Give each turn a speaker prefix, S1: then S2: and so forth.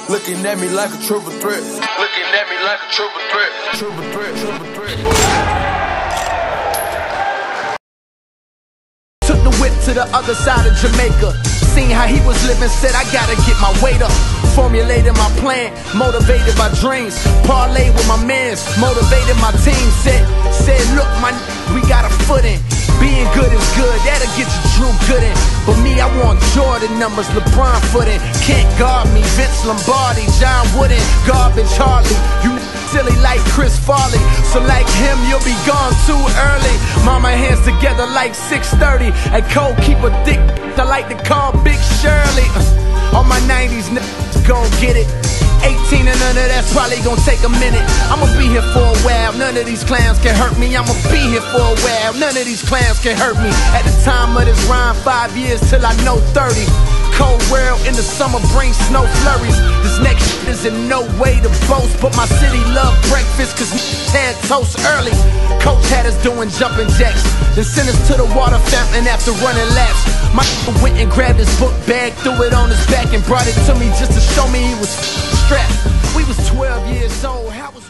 S1: Looking at me like a triple threat. Looking at me like a triple threat. Triple threat, triple threat.
S2: Took the whip to the other side of Jamaica. Seen how he was living, said I gotta get my weight up. Formulated my plan, motivated by dreams. Parlay with my mans, motivated my team. Said look, we got a footing. Being good is good, that'll get you Drew Gooden. But me, I want Jordan numbers, LeBron footing. Can't guard me, Vince Lombardi, John Wooden, Garbage Harley. You silly like Chris Farley, so like him, you'll be gone too early. Mama hands together like 6:30. And Cole keep a thick, I like to call Big Shirley. All my 90s niggas gon' get it. 18 and under, that's probably gon' take a minute. I'ma be here for a while, none of these clowns can hurt me. I'ma be here for a while, none of these clowns can hurt me. At the time of this rhyme, 5 years till I know 30. Cold world in the summer brings snow flurries. This next shit is in no way to boast, but my city love breakfast cause had toast early. Coach had us doing jumping jacks, then sent us to the water fountain after running laps. My went and grabbed his book bag, threw it on his back and brought it to me just to show me he was strapped. We was 12 years old, how was